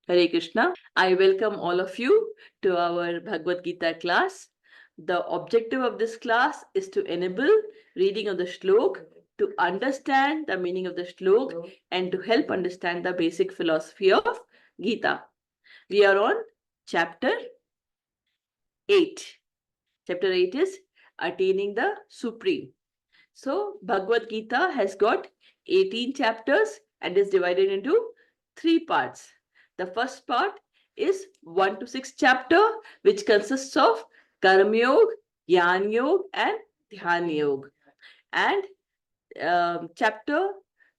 Hare Krishna. I welcome all of you to our Bhagavad Gita class. The objective of this class is to enable reading of the shlok, to understand the meaning of the shlok, and to help understand the basic philosophy of Gita. We are on chapter 8. Chapter 8 is Attaining the Supreme. So, Bhagavad Gita has got 18 chapters and is divided into 3 parts. The first part is 1 to 6 chapter, which consists of Karma Yoga, Jnana Yoga, and Dhyana Yoga. And chapter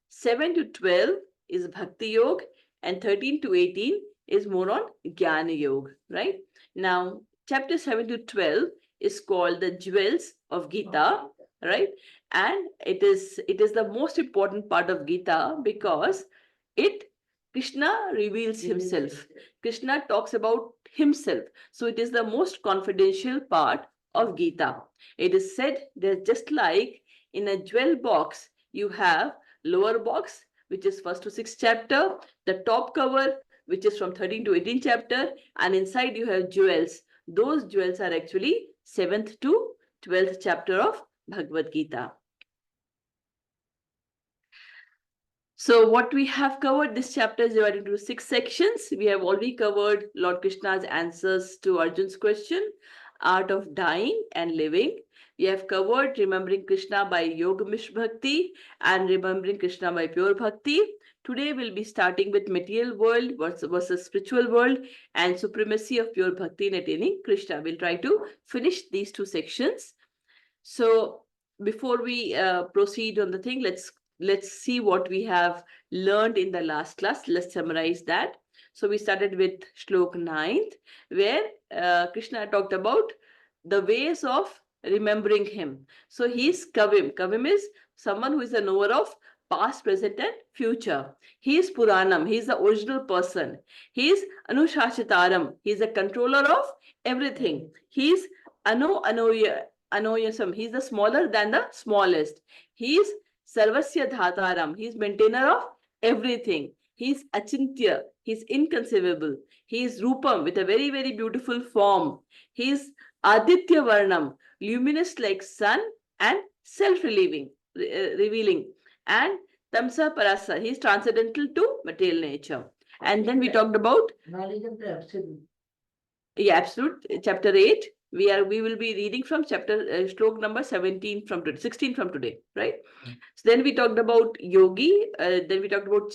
7 to 12 is Bhakti Yoga, and 13 to 18 is more on Jnana Yoga, right? Now, chapter 7 to 12 is called the jewels of Gita, right? And it is the most important part of Gita because it Krishna reveals himself. Krishna talks about himself. So it is the most confidential part of Gita. It is said that just like in a jewel box, you have lower box, which is first to sixth chapter, the top cover, which is from 13 to 18 chapter, and inside you have jewels. Those jewels are actually 7th to 12th chapter of Bhagavad Gita. So what we have covered, this chapter is divided into 6 sections. We have already covered Lord Krishna's answers to Arjun's question, art of dying and living. We have covered remembering Krishna by Yoga Mishra Bhakti and remembering Krishna by pure Bhakti. Today we'll be starting with material world versus spiritual world and supremacy of pure Bhakti in attaining Krishna. We'll try to finish these 2 sections. So before we proceed on the thing, let's see what we have learned in the last class. Let's summarize that. So we started with Shlok 9th, where Krishna talked about the ways of remembering him. So he's Kavim. Kavim is someone who is a knower of past, present, and future. He is Puranam. He is the original person. He is Anushashitaram. He is a controller of everything. He is Anoyasam. He is the smaller than the smallest. He is Sarvasya Dhataram. He is maintainer of everything. He is Achintya. He is inconceivable. He is Rupam with a very, very beautiful form. He is Aditya Varnam, luminous like sun and self-revealing. And Tamsa Parasa. He is transcendental to material nature. And then we talked about knowledge of the absolute. Yeah, absolute. Chapter 8. We will be reading from chapter stroke number 17 from today, 16 from today, right? So then we talked about yogi. Then we talked about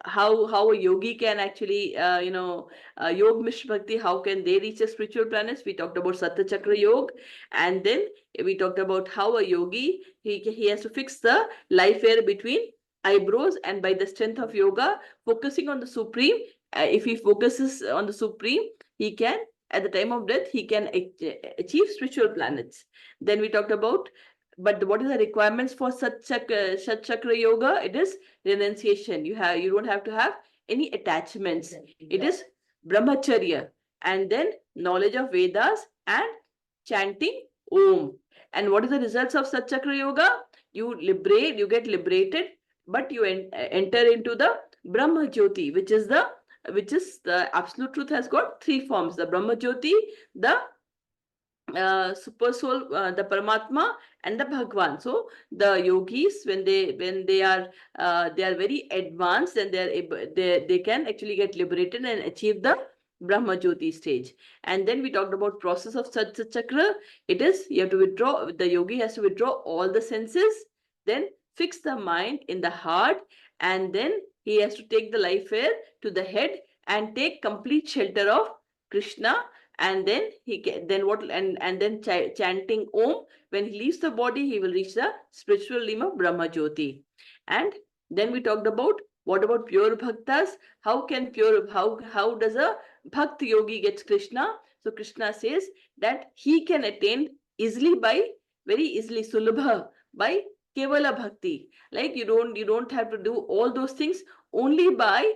how a yogi can actually Yog Mishra Bhakti, how can they reach the spiritual planets. We talked about Satya Chakra Yoga, and then we talked about how a yogi he has to fix the life air between eyebrows, and by the strength of yoga, focusing on the supreme. If he focuses on the supreme, he can, at the time of death, he can achieve spiritual planets. Then we talked about, but what is the requirements for Sat Chakra Yoga? It is renunciation. You don't have to have any attachments. It is brahmacharya, and then knowledge of Vedas and chanting Om. And what is the results of Sat Chakra Yoga? You get liberated, but you enter into the Brahma Jyoti, which is the absolute truth. Has got 3 forms: the Brahma Jyoti, the super soul, the Paramatma, and the Bhagwan. So the yogis, when they are very advanced, and they can actually get liberated and achieve the Brahma Jyoti stage. And then we talked about process of Sat Chakra. It is, you have to withdraw, the yogi has to withdraw all the senses, then fix the mind in the heart, and then he has to take the life air to the head and take complete shelter of Krishna. And then chanting Om, when he leaves the body, he will reach the spiritual realm of Brahma Jyoti. And then we talked about, what about pure bhaktas? How does a bhakt yogi get Krishna? So Krishna says that he can attain very easily, sulabha, by kevala bhakti. Like you don't have to do all those things, only by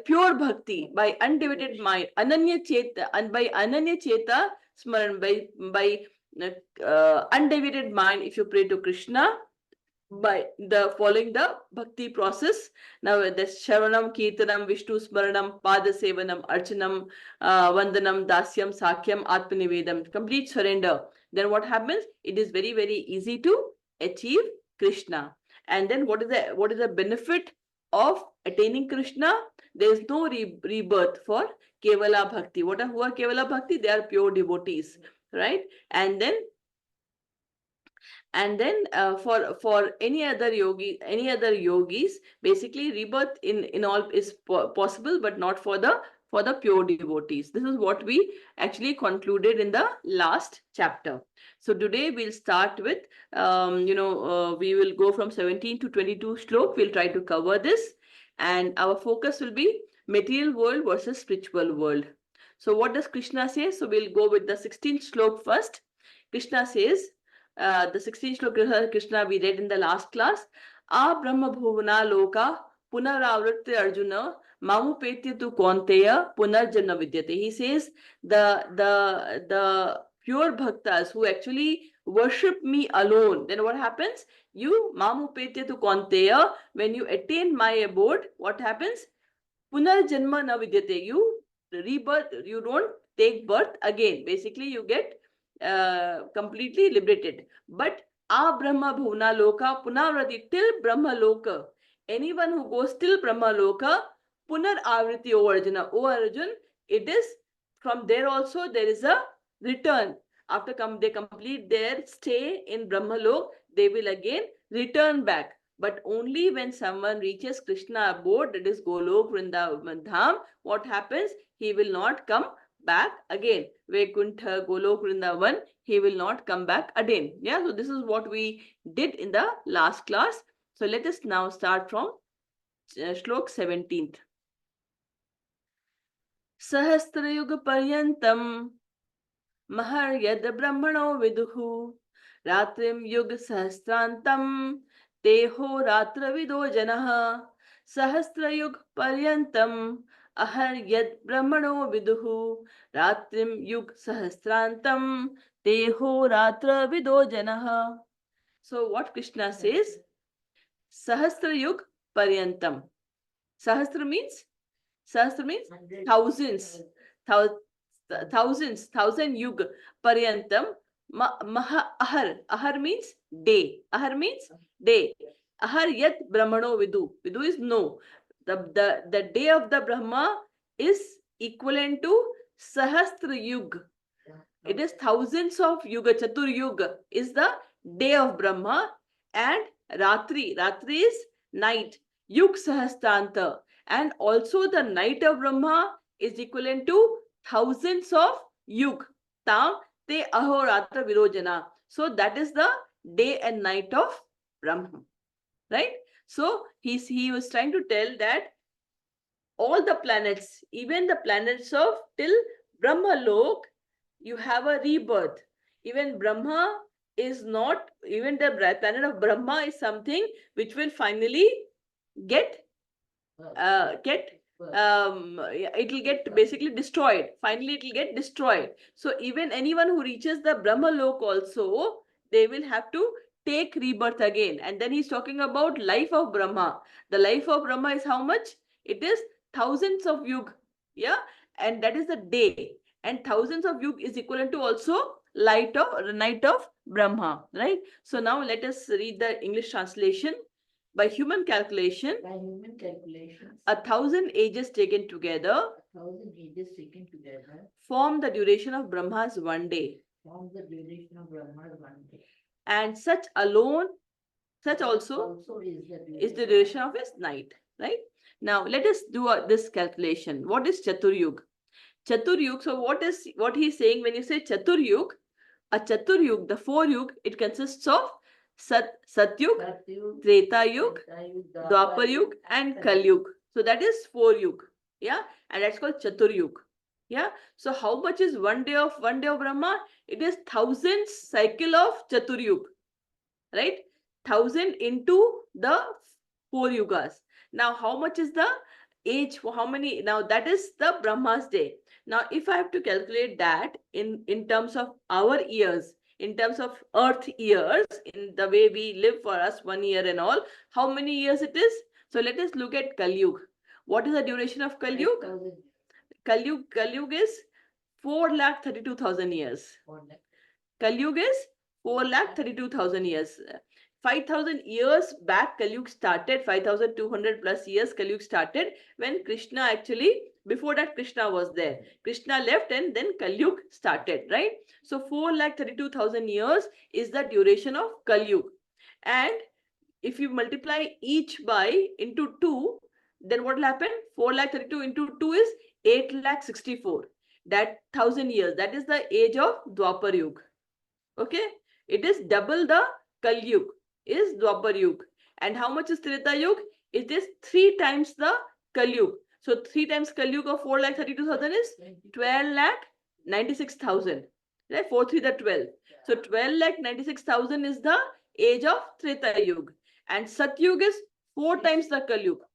pure bhakti, by undivided mind, ananya cheta, and by ananya cheta smaran, by undivided mind. If you pray to Krishna, by the following the bhakti process. Now the Shravanam, Kirtanam, Vishnu Smaranam, Pada Sevanam, Archanam, Vandanam, Dasyam, Sakyam, Atmanivedam, complete surrender. Then what happens? It is very, very easy to achieve Krishna. And then what is the benefit of attaining Krishna? There is no rebirth for Kevala Bhakti. Who are Kevala Bhakti? They are pure devotees, right? And then for any other yogis, basically rebirth in all is possible, but not for the pure devotees. This is what we actually concluded in the last chapter. So today we'll start with we will go from 17 to 22 shlok. We'll try to cover this, and our focus will be material world versus spiritual world. So what does Krishna say? So we'll go with the 16th shlok first. Krishna says, the 16th shloka Krishna we read in the last class. A Brahma Bhuvana Loka Punaravritti Arjuna Mamupetya tu Konteya Punarjanna Vidyate. He says the pure bhaktas who actually worship me alone, then what happens? You Mamupetya tu Konteya, when you attain my abode, what happens? Punarjanma na Vidyate. You rebirth, you don't take birth again. Basically, you get completely liberated. But a Brahma Bhuvana Loka Punavrati, till Brahma Loka. Anyone who goes till Brahma Loka, Punar Avriti, O Arjuna. O Arjun, it is from there also there is a return. After they complete their stay in Brahma Lok, they will again return back. But only when someone reaches Krishna abode, that is Golok Vrindavan Dham, what happens? He will not come back again. Vaikuntha, Golok Vrindavan, he will not come back again. Yeah, so this is what we did in the last class. So let us now start from Shlok 17th. Sahasrayuga Paryantam Mahar Yad Brahmano Viduhu Ratrim Yug Sahastrantam Teho Ratra Vido Janaha Sahasrayug Paryantam Ahar Yad Brahmano Viduhu Ratrim Yug Sahastrantam Teho Ratra Vido Janaha. So what Krishna says? Sahasra Yug Paryantam. Sahasra means thousands. Thousand yug. Paryantam. Ahar means day. Ahar means day. Ahar yat brahmano vidu. Vidu is no. The day of the Brahma is equivalent to Sahasra Yug. It is thousands of yuga. Chatur Yuga is the day of Brahma, and Ratri. Ratri is night. Yug Sahastanta. And also the night of Brahma is equivalent to thousands of yug. Tam te ahoratra virojana. So that is the day and night of Brahma. Right? So he was trying to tell that all the planets, even the planets of till Brahma Lok, you have a rebirth. Even Brahma is not, even the planet of Brahma is something which will finally it will get basically destroyed. Finally, it will get destroyed. So even anyone who reaches the Brahma Lok also, they will have to take rebirth again. And then he's talking about life of Brahma. The life of Brahma is how much? It is thousands of yug. Yeah. And that is the day. And thousands of yug is equivalent to also night of Brahma. Right. So now let us read the English translation. By human calculation, 1,000 ages taken together, form the duration of Brahma's one day. And such also is the duration of his night. Right? Now let us do this calculation. What is Chaturyug? Chaturyug. So what he's saying when you say Chaturyug? A Chaturyug, the 4 yug, it consists of Satyug, Treta Yug, Dwapar Yug, and Kal Yug. So that is 4 yug. Yeah, and that's called Chaturyug. Yeah. So how much is one day of Brahma? It is thousands cycle of Chaturyug. Right? 1,000 into the 4 yugas. Now how much is the age? How many? Now that is the Brahma's day. Now if I have to calculate that in terms of our years, in terms of earth years, in the way we live for us 1 year and all, how many years it is? So let us look at Kali Yuga. What is the duration of Kali Yuga? Kali Yuga is 4,32,000 years. Kali Yuga is 4,32,000 years. 5,000 years back, Kali Yuga started. 5,200 plus years, Kali Yuga started when Krishna actually, before that Krishna was there. Krishna left and then Kali Yuga started, right? So 4,32,000 years is the duration of Kali Yuga. And if you multiply each by into 2, then what will happen? 4,32 into 2 is 8,64. That 1,000 years, that is the age of Dwapar Yuga. Okay, it is double the Kali Yuga is Dwapar Yuga. And how much is Treta Yuga? It is 3 times the Kali Yuga. So 3 times Kali Yuga of 4,32,000 is 12,96,000. Right? 4 3 the 12. So 12,96,000 is the age of Treta Yuga. And Satyug is 4 times the Kali Yuga.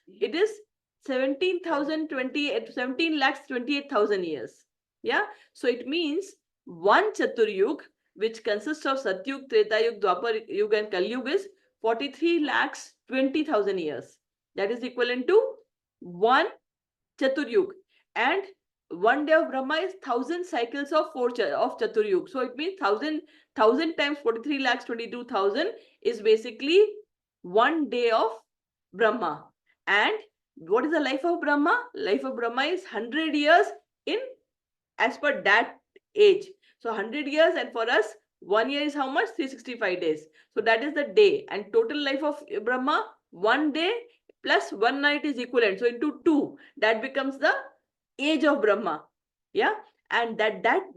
It is 17,28,000 years. Yeah. So it means one Chaturyug, which consists of Satyug, Treta Yuga, Dwapar Yuga and Kali Yuga, is 43,20,000 years. That is equivalent to one Chaturyug. And 1 day of Brahma is 1,000 cycles of Chaturyug. So it means 1,000 times 43,22,000 is basically 1 day of Brahma. And what is the life of Brahma? Life of Brahma is 100 years in as per that age. So 100 years, and for us 1 year is how much? 365 days. So that is the day, and total life of Brahma 1 day plus 1 night is equivalent. So into 2, that becomes the age of Brahma. Yeah, and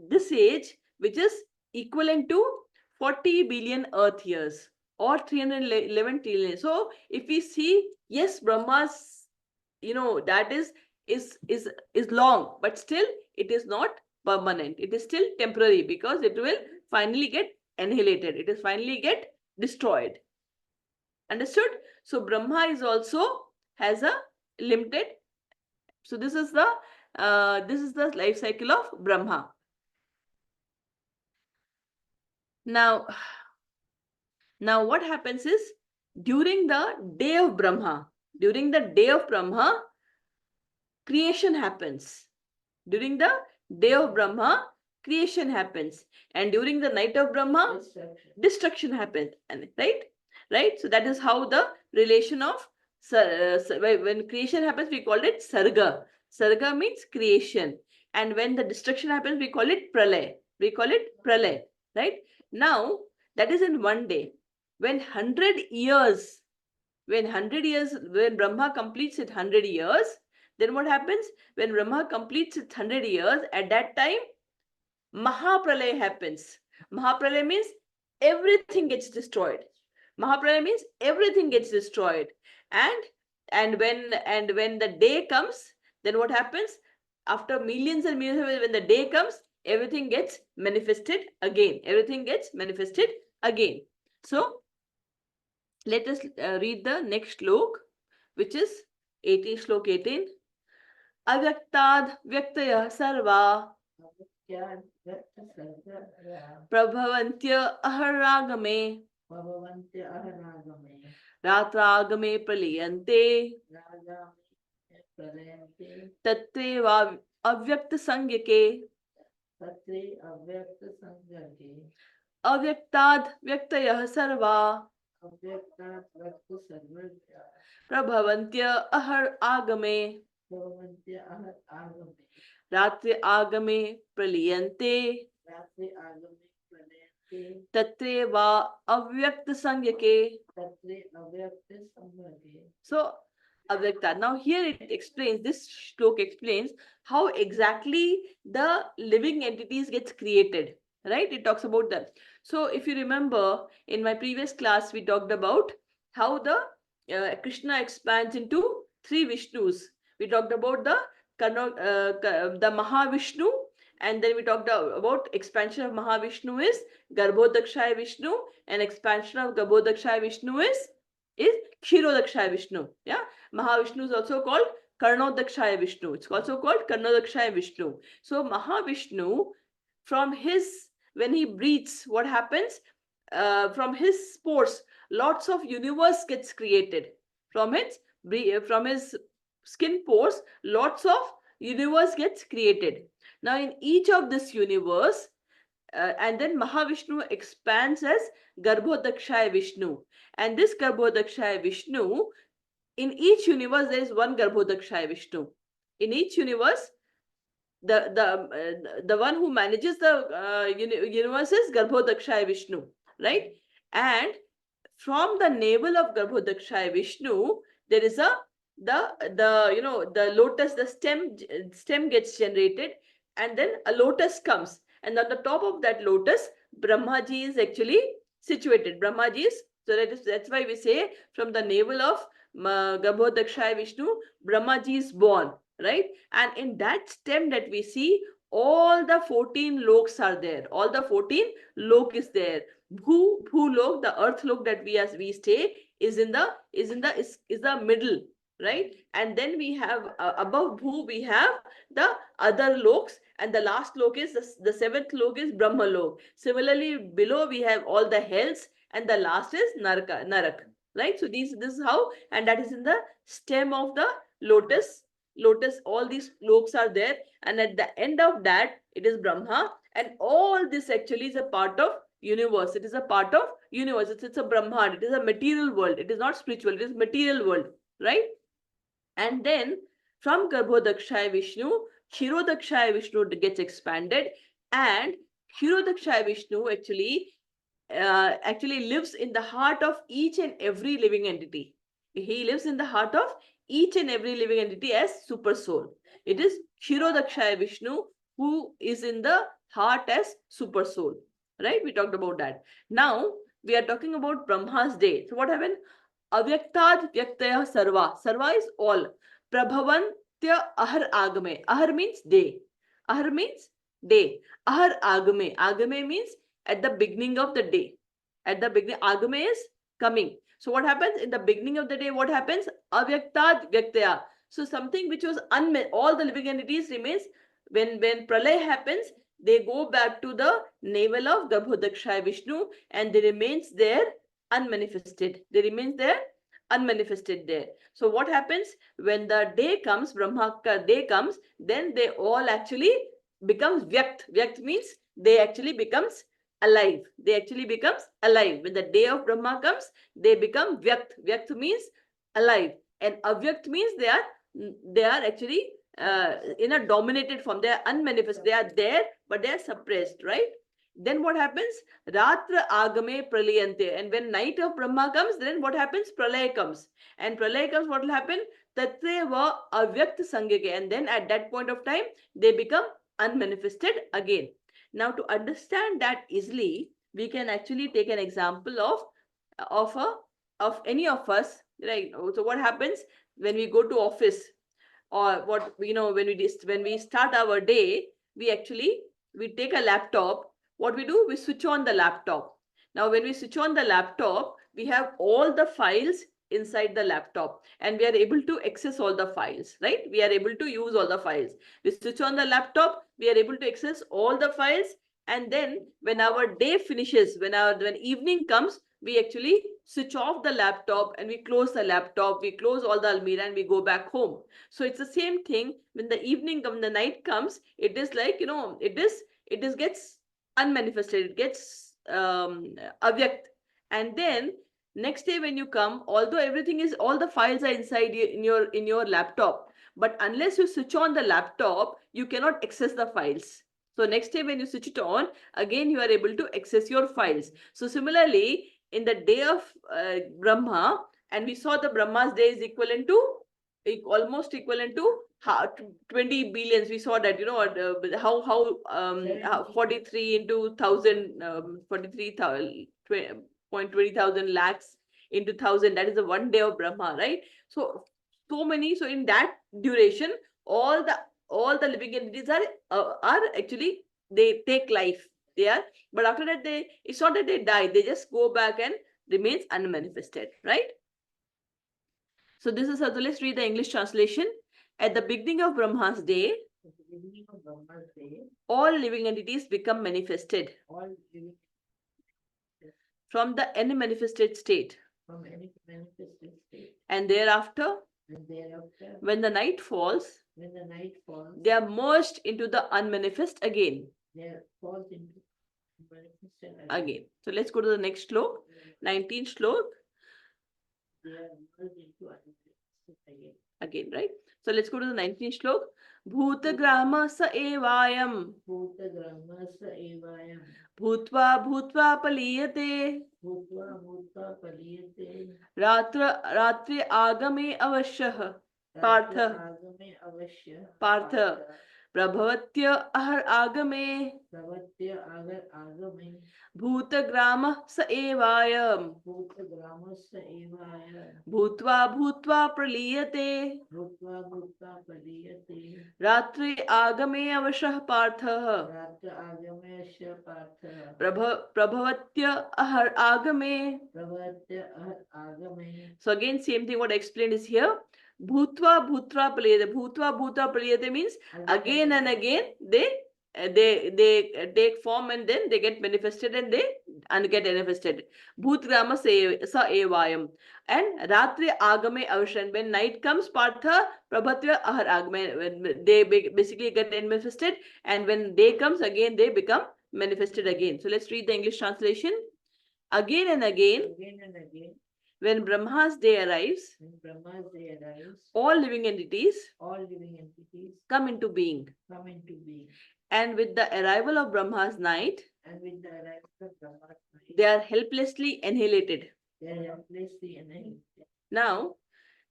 this age, which is equivalent to 40 billion earth years or 311 trillion. So if we see, yes, Brahma's, that is long, but still it is not permanent. It is still temporary, because it will finally get annihilated. It is finally get destroyed. Understood? So Brahma is also has a limited. So this is the life cycle of Brahma. Now what happens is, during the day of Brahma, creation happens. During the day of Brahma, creation happens. And during the night of Brahma, destruction happens. Right? So that is how the relation of, when creation happens, we call it Sarga. Sarga means creation. And when the destruction happens, we call it Pralay. Right? Now, that is in 1 day. When Brahma completes its 100 years, then what happens? When Brahma completes its 100 years, at that time, Mahapralay happens. Mahapralay means everything gets destroyed. And when the day comes, then what happens? After millions and millions of years, when the day comes, everything gets manifested again. So let us read the next slok, which is 18, slok 18. Avyaktad vyaktaya sarva prabhavantya aharagame ratragame praliyante tatreva avyakta sangyake avyaktad vyaktaya sarva prabhavantya ahar agame ratri agame praliyante tatreva avyakta sangyake. So Avyakta. Now here it explains, this shlok explains how exactly the living entities gets created. Right? It talks about that. So if you remember, in my previous class, we talked about how the Krishna expands into 3 Vishnus. We talked about the Mahavishnu, and then we talked about expansion of Mahavishnu is Garbhodakshaya Vishnu, and expansion of Garbhodakshaya Vishnu is Kshirodakshaya Vishnu. Yeah, Mahavishnu is also called Karnodakshaya Vishnu. It's also called Karnodakshaya Vishnu. So Mahavishnu, from his when he breathes, what happens? From his spores, lots of universe gets created. From his skin pores, lots of universe gets created. Now, in each of this universe, and then Mahavishnu expands as Garbhodakshaya Vishnu. And this Garbhodakshaya Vishnu, in each universe, there is one Garbhodakshaya Vishnu. In each universe, the one who manages the universe is Garbhodakshaya Vishnu, right? And from the navel of Garbhodakshaya Vishnu, there is the lotus, the stem gets generated, and then a lotus comes, and on the top of that lotus, Brahmaji is actually situated. Brahmaji is, so that's why we say from the navel of Garbhodakshaya Vishnu, Brahmaji is born, right? And in that stem that we see, all the 14 loks are there. All the 14 lok is there. Bhu lok, the earth lok that we stay, is the middle, right? And then we have above Bhu, we have the other loks, and the last lok is the seventh lok is Brahma lok. Similarly, below we have all the hells, and the last is Narak, right? So this is how, and that is in the stem of the lotus. All these loks are there, and at the end of that, it is Brahma, and all this actually is a part of universe. It is a part of universe. It's a Brahman. It is a material world. It is not spiritual. It is material world, right? And then from Garbhodakshaya Vishnu, Kshirodakshaya Vishnu gets expanded, and Kshirodakshaya Vishnu actually lives in the heart of each and every living entity. He lives in the heart of each and every living entity as super soul. It is Kshirodakshaya Vishnu who is in the heart as super soul, right? We talked about that. Now we are talking about Brahma's day. So what happened? Avyaktad vyaktaya sarva. Sarva is all. Prabhavantya ahar agame. Ahar means day. Ahar means day. Ahar agame. Agame means at the beginning of the day. At the beginning, agame is coming. So what happens in the beginning of the day? What happens? Avyaktad vyaktaya. So something which was all the living entities remains. When pralay happens, they go back to the navel of Garbhodakshaya Vishnu, and they remains there unmanifested. They remains there unmanifested there. So what happens when the day comes, Brahmaka day comes, then they all actually becomes vyakt. Vyakt means they actually becomes alive. They actually becomes alive. When the day of Brahma comes, they become vyakt. Vyakt means alive, and avyakt means they are actually in a dominated form. They are unmanifest. They are there, but they are suppressed, right? Then what happens? Ratra agame pralayante. And when night of Brahma comes, then what happens? Pralay comes. And pralay comes, what will happen? Tatreva avyakt sangyake. And then at that point of time, they become unmanifested again. Now, to understand that easily, we can actually take an example of any of us, right? So what happens when we go to office, or what when we start our day, we take a laptop. What we do, we switch on the laptop. Now when we switch on the laptop, we have all the files inside the laptop, and we are able to access all the files, right? We are able to use all the files. We switch on the laptop, we are able to access all the files, and then when our day finishes, when evening comes, we actually switch off the laptop and we close the laptop, we close all the almirah, and we go back home. So it's the same thing when the evening comes, the night comes. It is like, it gets unmanifested, it gets avyakt. And then next day when you come, although all the files are inside in your laptop, but unless you switch on the laptop, you cannot access the files. So next day when you switch it on, again you are able to access your files. So similarly, in the day of Brahma, and we saw the Brahma's day is almost equivalent to 20 billions. We saw that, how 43 into 1000, 43,000 lakhs into 1000, that is the one day of Brahma, right? So many. So in that duration, all the living entities are actually, they take life. But after that, it's not that they die, they just go back and remains unmanifested, right? So this is how, let's read the English translation. At the beginning of Brahma's day, At the beginning of Brahma's day, all living entities become manifested all living from the unmanifested state. from any manifested state, And thereafter, and thereafter, when the night falls, when the night falls, they are merged into the unmanifest again. they falls into manifested Again. So let's go to the next shlok. 19th shlok. They are merged into unmanifested again. Again, right? So let's go to the 19th shlok. Bhutagrama sa evayam. Bhutagramas evayam. Bhutva bhutva paliyate. Bhutva bhutva paliyate. Ratri agame avashyah. Partha. Agame avashya. Partha. Prabhavatya ahar agame. Pravatya agar agame. Bhutagrama sa evayam. Bhutagramas evayam. Bhutva bhutva praliyate. Bhutva bhutva paliyate. Ratri agame avashah Partha. Ratra agame asya partha. Prabhavatya ahar agame. Pravatya agame. So again, same thing what I explained is here. Bhutva bhutra paliyate. Bhutva bhutra paliyate means again and again they take form and then they get manifested and they get manifested. Bhutgrama sa evayam. And Ratri agame avashan. When night comes, Partha Prabhatya ahar agame. When they basically get manifested, and when day comes again, they become manifested again. So let's read the English translation. Again and again, when Brahma's day arrives, all living entities come into being. And with the arrival of Brahma's night, they are helplessly annihilated. Now,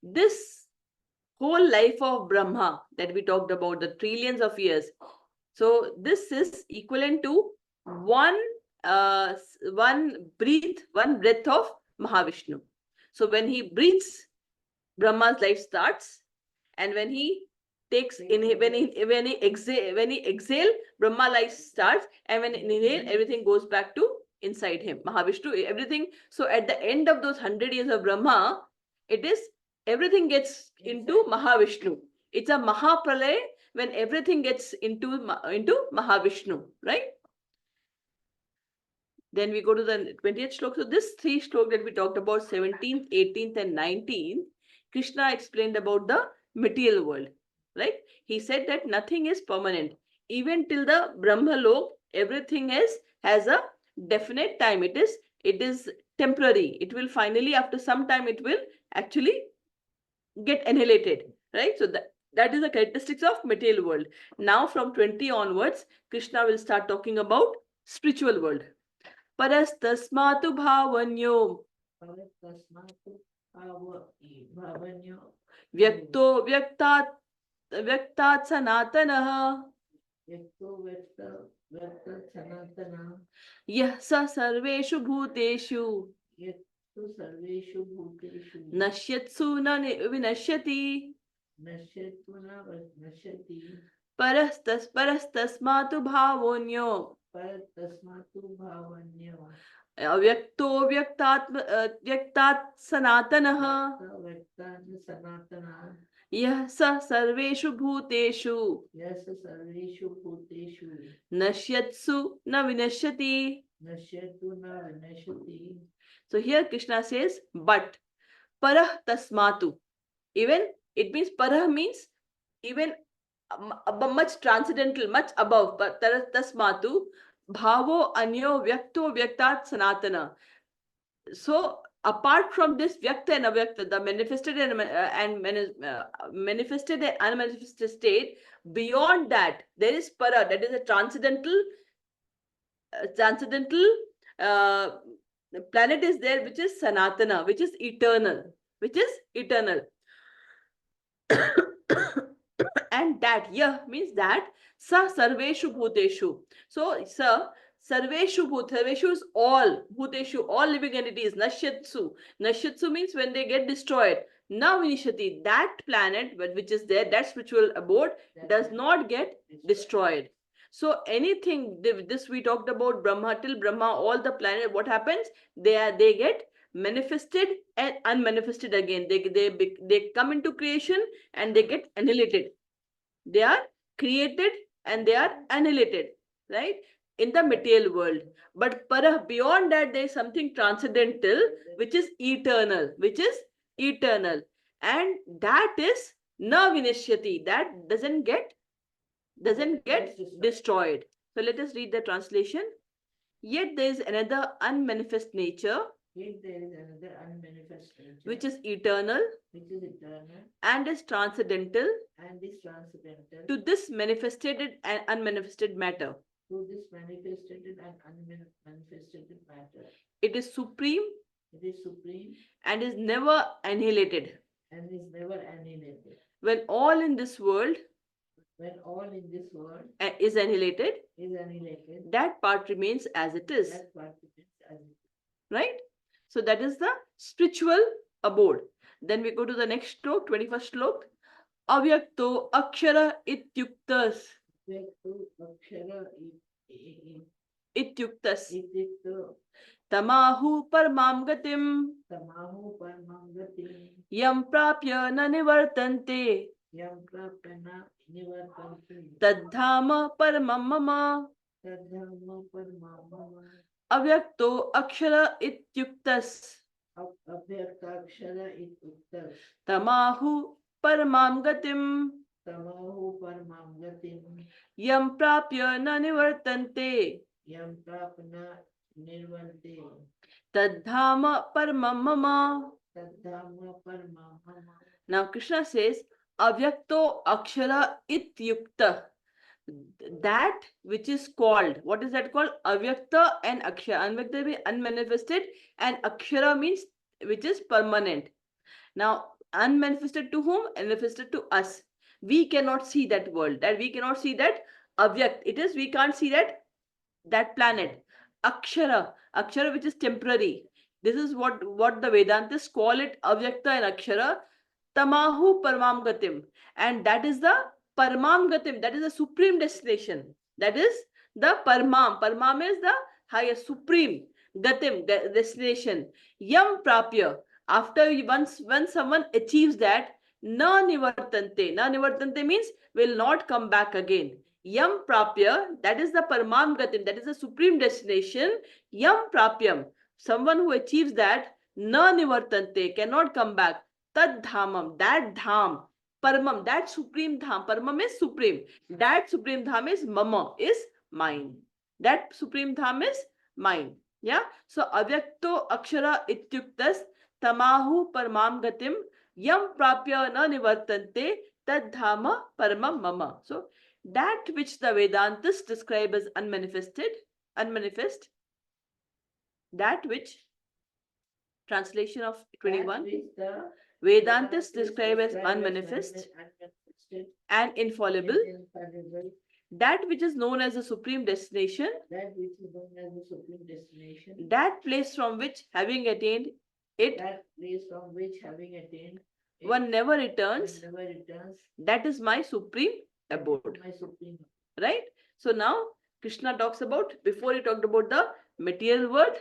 this whole life of Brahma that we talked about, the trillions of years, so this is equivalent to one breath of Mahavishnu. So when he breathes, Brahma's life starts, and when he takes in when he exhale, Brahma life starts, and when he inhale, everything goes back to inside him, Mahavishnu, everything. So at the end of those 100 years of Brahma, it is everything gets into Mahavishnu. It's a Mahapralay when everything gets into Mahavishnu, right? Then we go to the 20th shlok. So this 3 shlok that we talked about, 17th, 18th, and 19th, Krishna explained about the material world, right? He said that nothing is permanent. Even till the Brahmalok, everything has a definite time. It is temporary. It will finally, after some time, it will actually get annihilated, right? So that is the characteristics of material world. Now from 20 onwards, Krishna will start talking about spiritual world. Parastasmatu bhavanyo. Vyakto vyaktat sanatanaha. Yah sa sarveshu bhuteshu. Nashyatsu na vinashyati. Parastasmatu bhavonyo. Avyakto vyaktat sanatanaha. Yah sa sarveshu bhuteshu. Nashyatsu na vinashyati. So here Krishna says, but parah tasmatu. Even it means parah means even much transcendental, much above. But tasmatu bhavo anyo vyakto vyaktat sanatana. So apart from this vyakta and avyakta, the manifested and manifested and unmanifested state, beyond that there is para, that is a transcendental planet is there, which is sanatana, which is eternal, and that means that sa sarveshu bhuteshu. So sarveshu sarveshu is all, bhuteshu, all living entities. Nashyatsu means when they get destroyed. Now vinishati, that planet which is there, that spiritual abode, does not get destroyed. So anything, this we talked about Brahma, till Brahma, all the planet, what happens? They get manifested and unmanifested again. They come into creation and they get annihilated. They are created and they are annihilated, right? In the material world. But beyond that, there is something transcendental, which is eternal, and that is na vinishyati, that doesn't get destroyed. So let us read the translation. Yet there is another unmanifest nature, Yet there is another unmanifest nature, which is eternal and is transcendental to this manifested and unmanifested matter. to this manifested and unmanifested matter. It is supreme It is supreme and is never annihilated. and is never annihilated. When all in this world When all in this world is annihilated, is annihilated, that part remains as it is, that part remains as it is. right? So that is the spiritual abode. Then we go to the next stroke, 21st stroke. Avyakto akshara ityuktas. Vyaktu akshara Ityuktas. ityukto Tamahu paramam gatim. tamahu paramam gatim Yam prapya na nivartante. yam prapana nivartanti Tadhama paramam mama. tadhamma paramam Avyakto akshara ityuktas. abhyaktakshara ityuktas Tamahu paramam gatim. tamahu paramam gatim Yam prapya na nivartante. yam prapana nirvante Tadhama paramam mama. tadhamma paramam Now Krishna says, Avyakto akshara ityukta. That which is called, what is that called? Avyakta and akshara. Avyakta means unmanifested, and akshara means which is permanent. Now, unmanifested to whom? Manifested to us. We cannot see that world, that we cannot see that avyakt. It is, we can't see that planet. Akshara, which is temporary. This is what the Vedantists call it, avyakta and akshara. Tamahu paramam gatim. And that is the paramam gatim, that is the supreme destination. That is the paramam. Paramam is the highest, supreme gatim, destination. Yam prapya. After once someone achieves that, na nivartante. Na nivartante means will not come back again. Yam prapya, that is the paramam gatim, that is the supreme destination. Yam prapyam, someone who achieves that, na nivartante, cannot come back. Tad dhamam, that dham, paramam, that supreme dham, paramam is supreme, that supreme dham is mama, is mine. That supreme dham is mine. Yeah. So avyakto akshara ityuktas tamahu paramam gatim yam prapya na nivartante tad dhama paramam mama. So that which the Vedantists describe as unmanifest, that which, translation of 21, Vedantists describe as unmanifest and infallible, that which is known as the supreme destination, that place from which having attained it, one never returns, that is my supreme abode. Right? So now Krishna talks about, before he talked about the material world,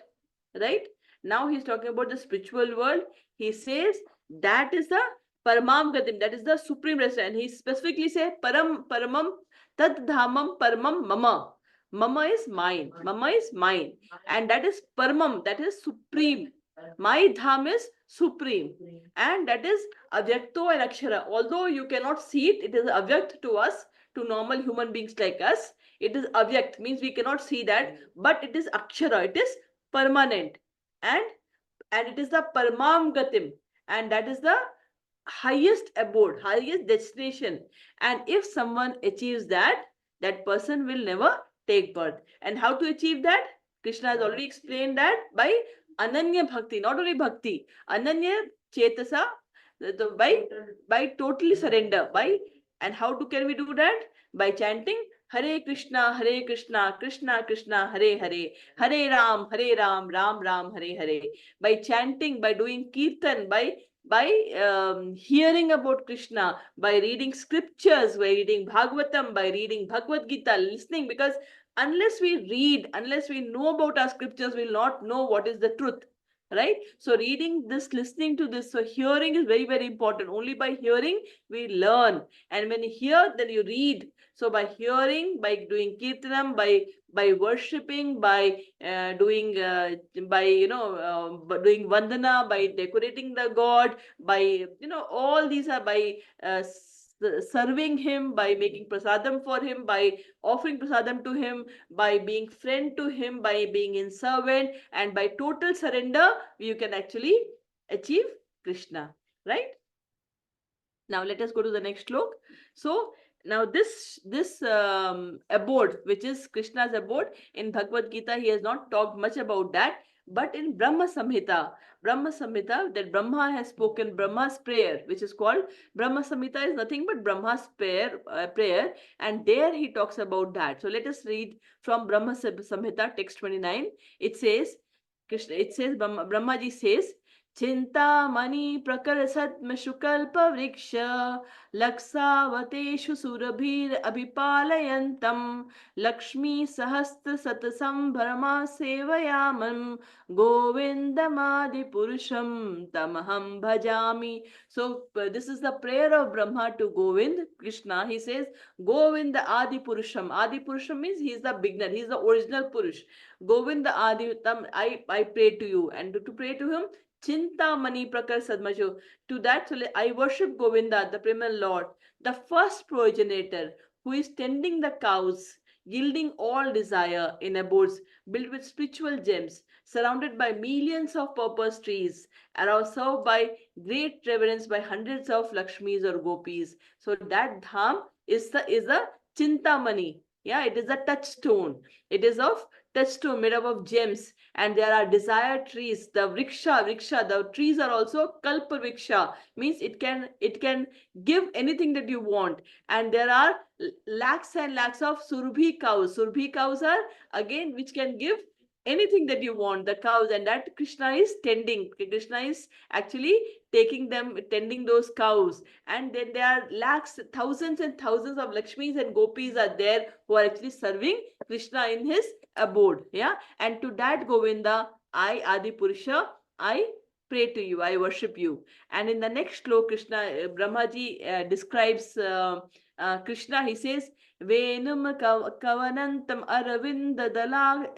right? Now he's talking about the spiritual world. He says that is the paramam gatim, that is the supreme rest. And he specifically says paramam tad dhamam paramam mama. Mama is mine. Mama is mine. And that is paramam, that is supreme. My dham is supreme. And that is avyakto and akshara. Although you cannot see it, it is avyakt to us, to normal human beings like us. It is avyakt, means we cannot see that, but it is akshara, it is permanent. And it is the paramam gatim, and that is the highest abode, highest destination. And if someone achieves that, that person will never take birth. And how to achieve that? Krishna has already explained that by ananya bhakti, not only bhakti, ananya chetasa, by totally surrender. And how can we do that? By chanting Hare Krishna, Krishna Krishna, Hare Hare, Hare Ram, Ram Ram, Hare Hare. By chanting, by doing kirtan, by hearing about Krishna, by reading scriptures, by reading Bhagavatam, by reading Bhagavad Gita, listening, because unless we read, unless we know about our scriptures, we will not know what is the truth. right? So reading this, listening to this, so hearing is very, very important. Only by hearing we learn, and when you hear, then you read. So by hearing, by doing kirtanam, by worshipping, by by doing vandana, by decorating the god, by all these are by serving him, by making prasadam for him, by offering prasadam to him, by being friend to him, by being in servant, and by total surrender, you can actually achieve Krishna, right? Now let us go to the next slok. So now this abode, which is Krishna's abode, in Bhagavad Gita, he has not talked much about that. But in Brahma Samhita, that Brahma has spoken Brahma's prayer, which is called Brahma Samhita, is nothing but Brahma's prayer, and there he talks about that. So let us read from Brahma Samhita, text 29. It says, Brahmaji says, चिन्तामणि प्रकरसद्म शुकल्प वृक्ष लक्षावतेषु सुरभिर अभिपालयन्तं लक्ष्मी सहस्त्र सतसंभरमा सेवयामं गोविन्दमादिपुरुषं तमहं भजामि. So this is the prayer of Brahma to Govind, Krishna. He says, Govinda Adi Purusham. Adi Purusham means he is the beginner, he is the original Purush. Govinda Adi, I pray to you. And to pray to him, Chintamani Prakar Sadmajo. To that, so I worship Govinda, the primal Lord, the first progenitor, who is tending the cows, yielding all desire in abodes built with spiritual gems, surrounded by millions of purpose trees, and are served by great reverence by hundreds of Lakshmis or Gopis. So that dham is the Chintamani. Yeah, it is a touchstone. It is of touchstone made up of gems, and there are desire trees. The vriksha, the trees are also kalpa vriksha, means it can give anything that you want. And there are lakhs and lakhs of surabhi cows. Surabhi cows are again which can give anything that you want, the cows, and that Krishna is tending. Krishna is actually taking them, tending those cows. And then there are lakhs, thousands and thousands of Lakshmis and Gopis are there who are actually serving Krishna in his abode. Yeah. And to that Govinda, I, Adi Purusha, I pray to you, I worship you. And in the next sloka, Brahmaji describes Krishna. He says, Venum kavanantam aravinda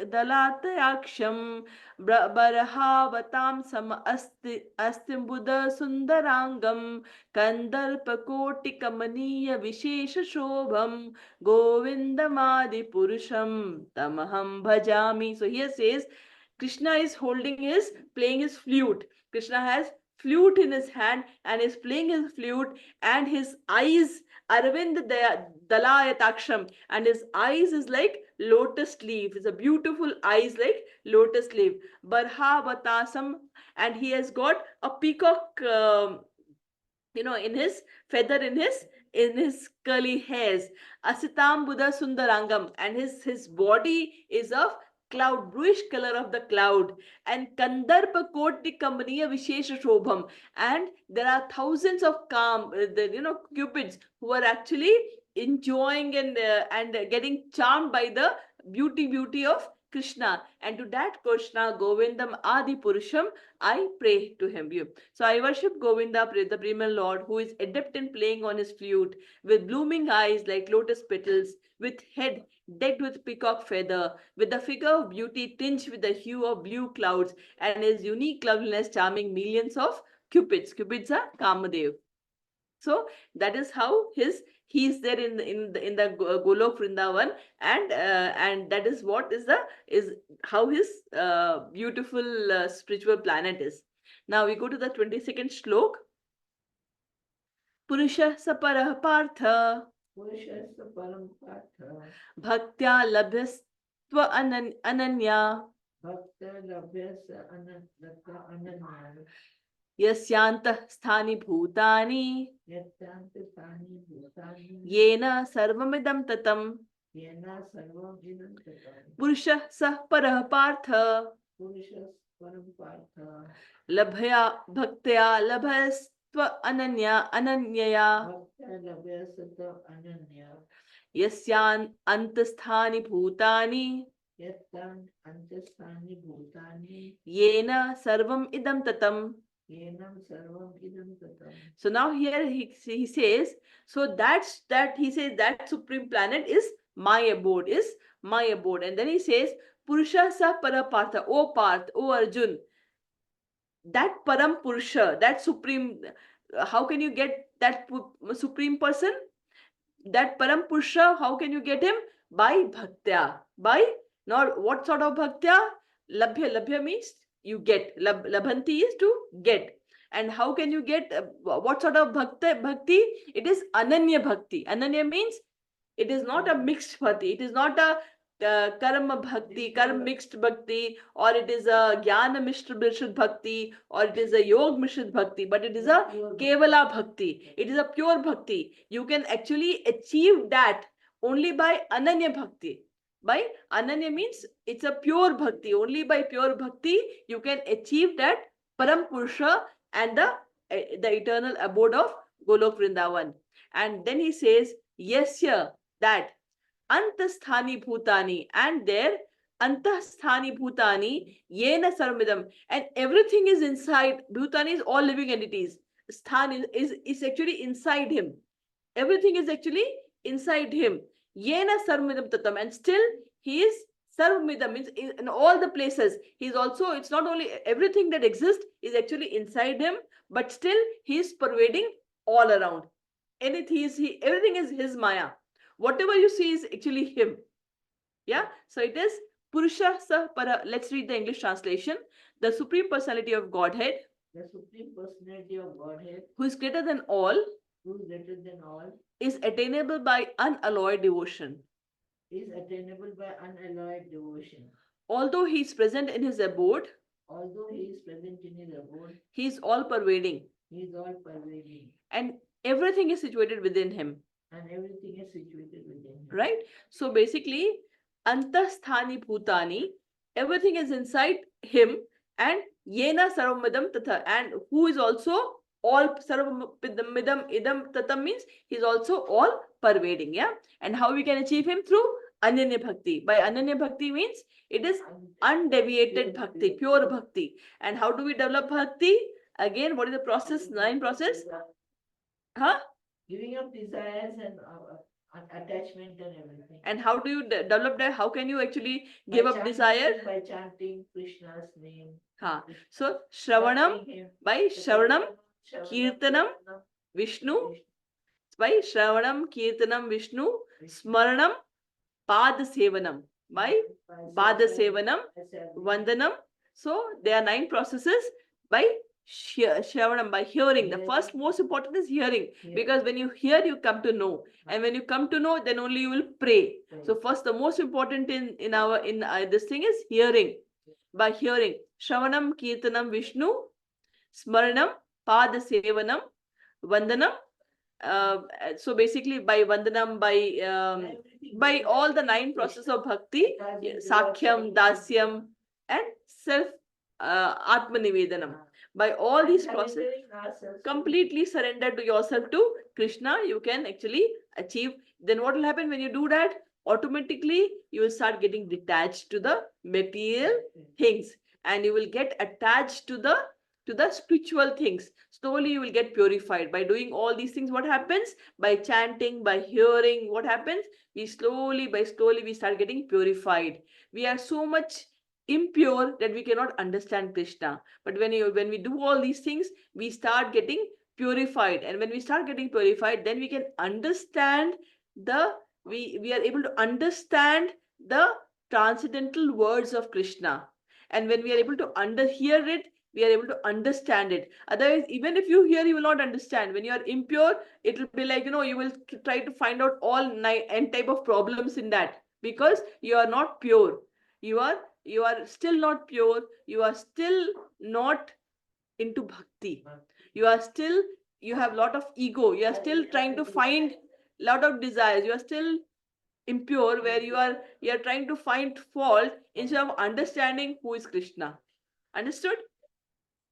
dalatayaksham barahavatam sam astimbuddha sundarangam kandarpakoti kamaniya vishesha shobham govindamadi purusham tamaham bhajami. So here says Krishna is playing his flute. Krishna has flute in his hand and is playing his flute, and his eyes, Arvind Dalayataksham, and his eyes is like lotus leaf. It's a beautiful eyes like lotus leaf. Barha Batasam, and he has got a peacock, in his feather, in his curly hairs. Asitam Buddha Sundarangam, and his body is of cloud, bluish color of the cloud. And Kandarpa Koti Kamaniya Vishesha Shobham, and there are thousands of cupids who are actually enjoying and getting charmed by the beauty of Krishna. And to that Krishna, Govindam Adi Purusham, I pray to him. So I worship Govinda, the primal Lord, who is adept in playing on his flute, with blooming eyes like lotus petals, with head decked with peacock feather, with the figure of beauty tinged with the hue of blue clouds, and his unique loveliness charming millions of cupids. Cupids are Kamadev. So that is how he is there in the Golok Vrindavan, and that is what is how his beautiful spiritual planet is. Now we go to the 22nd slok. Purusha Saparah Partha Purushasya param partha Bhaktya Labhyastva Ananya bhakta labhyasya ananya Yasyantah Sthani Bhutani yatyanta tani bhutani Yena Sarvamidam Tatam. yena sarvam idam tatam. Purusha Sah Parah Partha Purushasya param partha Labhya Bhaktya Labhastva Ananyaya bhakta labhyasya ananya Yasyan Antasthani Bhutani Yattan Antastani Bhutani Yena Sarvam Idam Tatam. Yenam Sarvam Idam Tatam. So now here he says, so that he says that supreme planet is my abode, and then he says, Purusha sa Parapartha, O Parth, O Arjun, that Param Purusha, that supreme, how can you get that supreme person? That Param Purusha, how can you get him? By bhaktya. By, not what sort of bhaktya? Labhya. Labhya means you get. Labhanti is to get. And how can you get, what sort of bhakti? It is Ananya Bhakti. Ananya means it is not a mixed bhakti. It is not a karma bhakti, karma mixed bhakti, or it is a jnana mishra bhakti, or it is a yog mishra bhakti, but it is a kevala bhakti. It is a pure bhakti. You can actually achieve that only by ananya bhakti. By ananya means it's a pure bhakti. Only by pure bhakti you can achieve that param purusha and the eternal abode of Golok Vrindavan. And then he says, yasya, that antasthani bhutani, and there antasthani bhutani yena sarmidam, and everything is inside. Bhutani is all living entities. Sthan is actually inside him. Everything is actually inside him. Yena sarmidam tatam, and still he is sarvamidam, means in all the places. He's also, it's not only everything that exists is actually inside him, but still he is pervading all around. Everything is his Maya. Whatever you see is actually him. Yeah. So it is Purusha Sah Para. Let's read the English translation. The Supreme Personality of Godhead, The Supreme Personality of Godhead, who is greater than all, who is greater than all, is attainable by unalloyed devotion. is attainable by unalloyed devotion. Although he is present in his abode, Although he is present in his abode, he is all pervading, he is all pervading, and everything is situated within him. and everything is situated within him. Right? So basically, antasthani bhutani, everything is inside him, and yena sarvamidam tatha, and who is also all sarvamidam idam tatam means he's also all pervading. Yeah. And how we can achieve him? Through ananya bhakti. By ananya bhakti means it is undeviated bhakti, pure bhakti. And how do we develop bhakti? Again, what is the process? 9 process? Huh? Giving up desires and attachment and everything. And how do you develop that? How can you actually give up desire? By chanting Krishna's name. Ha. So Shravanam, by Shravanam, Kirtanam, Vishnu, by Shravanam, Kirtanam, Vishnu, Smaranam, Pada Sevanam, by Pada Sevanam, Vandanam. So there are 9 processes by Shravanam, by hearing. The first most important is hearing, because when you hear, you come to know, and when you come to know, then only you will pray. So first, the most important in this thing is hearing. By hearing, Shravanam, Kirtanam, Vishnu, Smaranam, Pada Sevanam, Vandanam. So basically, by Vandanam, by all the 9 processes of bhakti, Sakhyam, Dasyam, and self Atmanivedanam. By all these processes, completely surrender to yourself to Krishna, you can actually achieve. Then what will happen when you do that? Automatically, you will start getting detached to the material things, and you will get attached to the spiritual things. Slowly you will get purified by doing all these things. What happens? By chanting, by hearing, what happens? We slowly we start getting purified. We are so much impure that we cannot understand Krishna. But when we do all these things, we start getting purified. And when we start getting purified, then we can understand we are able to understand the transcendental words of Krishna. And when we are able to hear it, we are able to understand it. Otherwise, even if you hear, you will not understand. When you are impure, it will be like, you will try to find out all n type of problems in that, because you are not pure. You are still not pure. You are still not into bhakti. You have a lot of ego. You are still trying to find a lot of desires. You are still impure, where you are trying to find fault instead of understanding who is Krishna. Understood?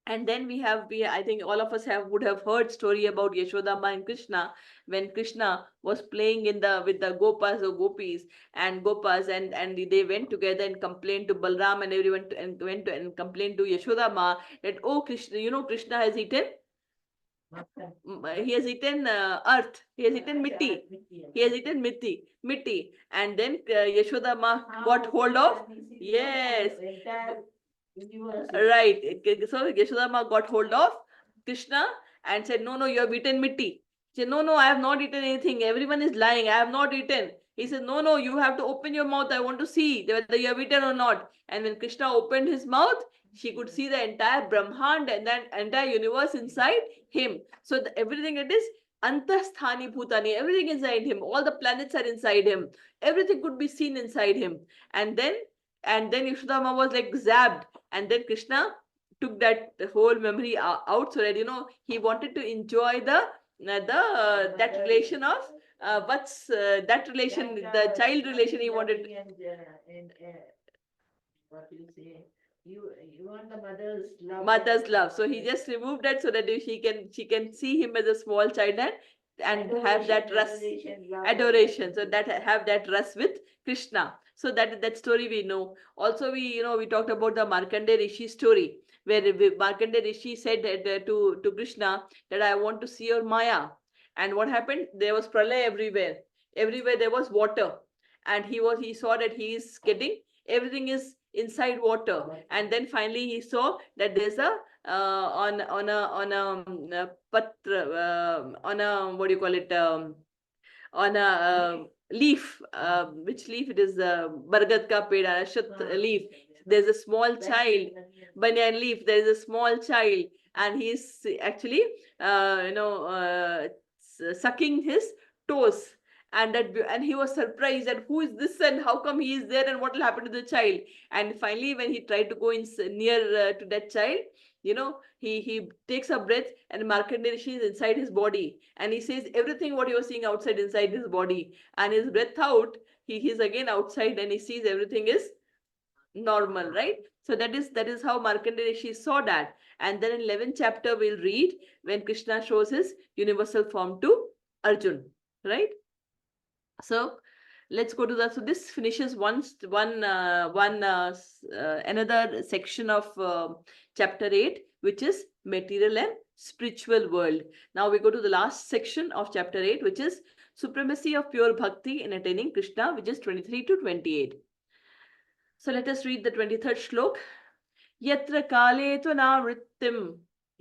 And then I think all of us would have heard story about Yashodama and Krishna, when Krishna was playing with the Gopas or Gopis and Gopas, and they went together and complained to Balram and everyone and went to, and complained to Yashodama that, oh Krishna, Krishna has eaten he has eaten earth, he has eaten mitti, he has eaten mitti, and then Yashodama got hold of, yes, right. So Yashodama got hold of Krishna and said, no, you have eaten mitti. He said, no, I have not eaten anything. Everyone is lying. I have not eaten. He said, no, you have to open your mouth. I want to see whether you have eaten or not. And when Krishna opened his mouth, she could see the entire Brahmand and that entire universe inside him. So everything it is Antasthani Bhutani, everything inside him. All the planets are inside him. Everything could be seen inside him. And then Yashodama was like zapped, and then Krishna took that whole memory out, so that he wanted to enjoy that relation of that relation, the child relation he wanted. What you say? You want the mother's love. Mother's love. So he just removed that so that she can see him as a small child and have that rus adoration. So that have that rus with Krishna. So that story we know. Also we talked about the Markandeya Rishi story, where Markandeya Rishi said that, to Krishna, that I want to see your Maya. And what happened? There was pralaya everywhere. Everywhere there was water, and he saw that he is getting everything is inside water, and then finally he saw that there's a patra, on a, what do you call it, on a leaf, which leaf it is, bargad ka peda, ashat leaf. There's a small child, banyan leaf. There is a small child, and he's actually sucking his toes, and he was surprised that who is this and how come he is there and what will happen to the child. And finally when he tried to go in near to that child, he takes a breath, and Markandeya Rishi is inside his body, and he says everything what you are seeing outside inside his body, and his breath out, he is again outside, and he sees everything is normal, right? So that is how Markandeya Rishi saw that. And then in 11th chapter we'll read when Krishna shows his universal form to Arjun, right? So let's go to that. So this finishes another section of chapter 8, which is material and spiritual world. Now we go to the last section of chapter 8, which is supremacy of pure bhakti in attaining Krishna, which is 23 to 28. So let us read the 23rd shlok. Yatra kale tvana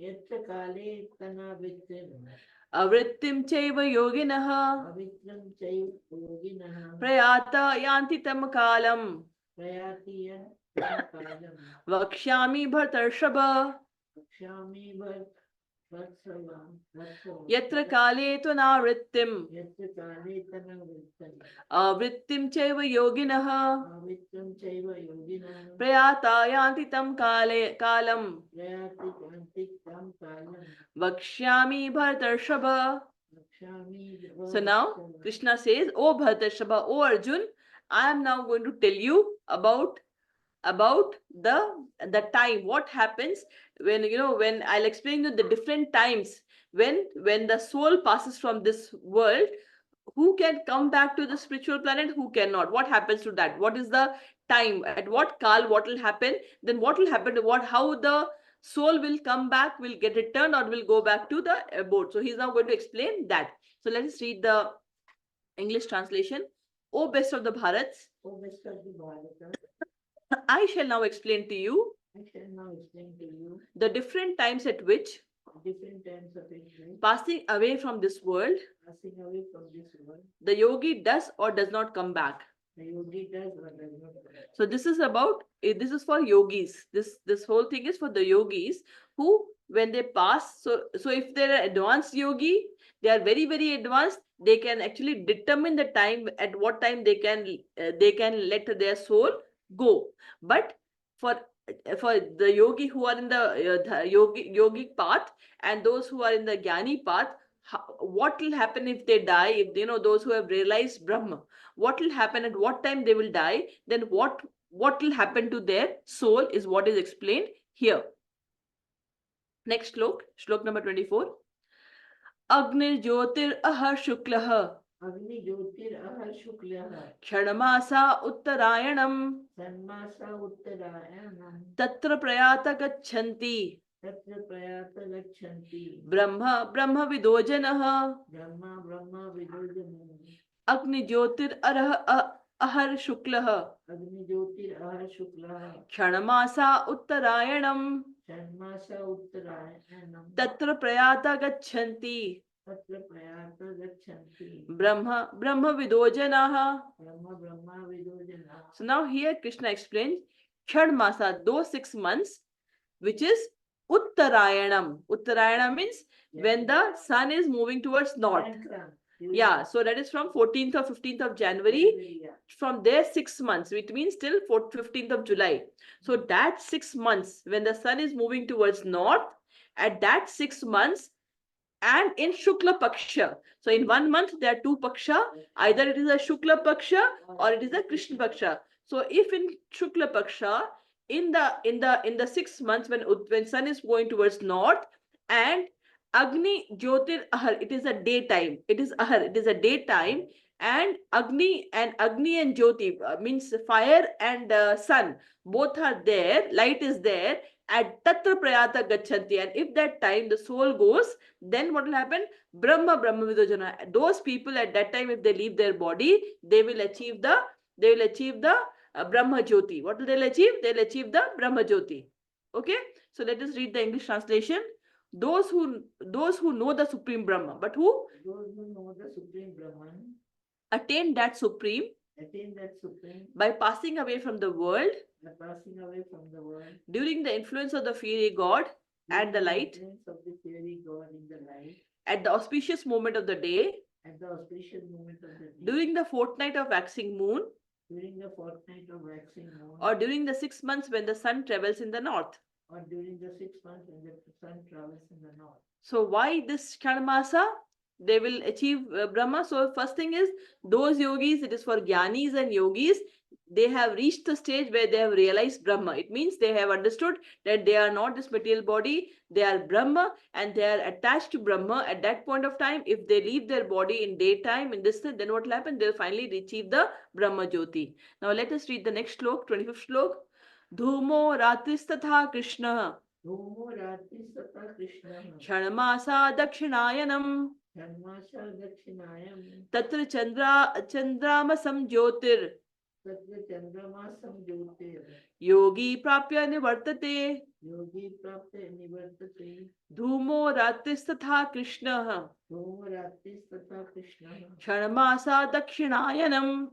Yatra kale tana vrittim. Avrittim chaiva yoginaha Avitram chaiva yoginaha. prayata yanti tam kalam Prayatiya tam kalam. vakshami bhartarshaba Vakshami yatra kale tvana Yatra kale tana vrittim. avrittim chaiva yoginaha Avitram chaiva yoginaha. prayata yanti tam kalam Prayati yanti tam kalam. vakshami bhartarshaba. Vakshami So now Krishna says, "Oh Bhartarshaba, oh Arjun, I am now going to tell you about the time. What happens when when I'll explain you the different times when the soul passes from this world. Who can come back to the spiritual planet? Who cannot? What happens to that? What is the time? At what kal? What will happen? Then what will happen to what? How the soul will come back? Will get returned or will go back to the abode? So he's now going to explain that. So let us read the English translation. O best of the Bharats, O best of the Bharata, I shall now explain to you I shall now explain to you the different times at which, different times of ignorance, passing away from this world, passing away from this world, the yogi does or does not come back. the yogi does or does not. So this is for yogis. This whole thing is for the yogis who, when they pass, so if they're an advanced yogi, they are very, very advanced. They can actually determine the time at what time they can let their soul go. But for the yogi who are in the yogic path, and those who are in the jnani path, what will happen if they die? If those who have realized Brahma, what will happen, at what time they will die, then what will happen to their soul is what is explained here. Next shlok number 24. Agnir Jyotir Ahar Shuklah Agni Jyotir Ahar Shuklah Kshanamasa Uttarayanam Sanmasa Uttarayanam Tatra Prayata Gachanti Tatra Prayata Gachanti Brahma Vidojanah Brahma Vidojanam Agni Jyotir Ahar Shuklah Agni Jyotir Ahar Shuklah Kshanamasa Uttarayanam Sanmasa Uttarayanam Tatra Prayata Gachanti Tatra Prayata Gachanti Brahma Vidojanah. Brahma Vidojana. So now here Krishna explains Chad Masa, those 6 months, which is Uttarayanam. Uttarayanam means when the sun is moving towards north. Sankran. Yeah, so that is from 14th or 15th of January. Yeah. From there 6 months, which means till 15th of July. So that 6 months, when the sun is moving towards north, at that 6 months, and in Shukla Paksha. So in 1 month, there are 2 Paksha. Either it is a Shukla Paksha or it is a Krishna Paksha. So if in Shukla Paksha, in the 6 months when sun is going towards north, and Agni Jyotir Ahar, it is a daytime. It is Ahar, it is a daytime, and Agni and Jyoti means fire and sun, both are there, light is there at Tatra Prayata Gachanti. And if that time the soul goes, then what will happen? Brahma Vidojana. Those people at that time, if they leave their body, they will achieve the Brahma Jyoti. What will they achieve? They'll achieve the Brahma Jyoti. Okay. So let us read the English translation. Those who know the Supreme Brahma, but who Those who know the Supreme Brahman attain that Supreme by passing away from the world during the influence of the fiery God and the light at the auspicious moment of the day, during the fortnight of waxing moon, or during the 6 months when the sun travels in the north. or during the 6 months when the sun travels in the north. So why this Chanmasa? They will achieve Brahma. So first thing is, those yogis, it is for Gyanis and yogis, they have reached the stage where they have realized Brahma. It means they have understood that they are not this material body, they are Brahma, and they are attached to Brahma. At that point of time, if they leave their body in daytime, in this, then what will happen? They'll finally achieve the Brahma Jyoti. Now let us read the next shlok, 25th shlok. धूमो रात्रिस्तथा कृष्णः धूमो रात्रिस्तथा कृष्णः क्षणमासा दक्षिणायनम् धर्माशा दक्षिणायन तत्र चन्द्रामसं ज्योतिर् तत्र चन्द्रमासं ज्योतिर् योगी प्राप्य निवर्तते योगी प्राप्य निवर्तते धूमो रात्रिस्तथा कृष्णः धूमो रात्रिस्तथा कृष्णः क्षणमासा दक्षिणायनम्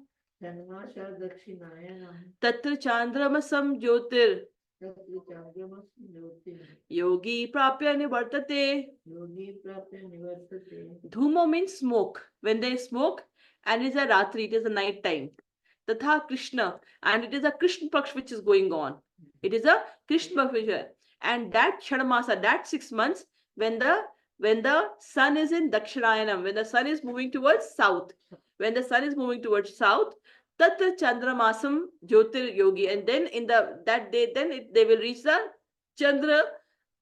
धर्माशा दक्षिणायनम् तत्र चान्द्रमसं ज्योतिर् तत्र चन्द्रमासं ज्योतिर् योगी प्राप्य निवर्तते. योगी प्राप्य निवर्तते. Dhumo means smoke. When there is smoke and it is a ratri, it is a night time. Tatha Krishna, and it is a Krishna Paksh which is going on. It is a Krishna Paksh. And that Kshanamasa, that 6 months, when the sun is in Dakshinayana, when the sun is moving towards south, Tatra Chandramasam Jyotir Yogi, and then in that day, they will reach the Chandra.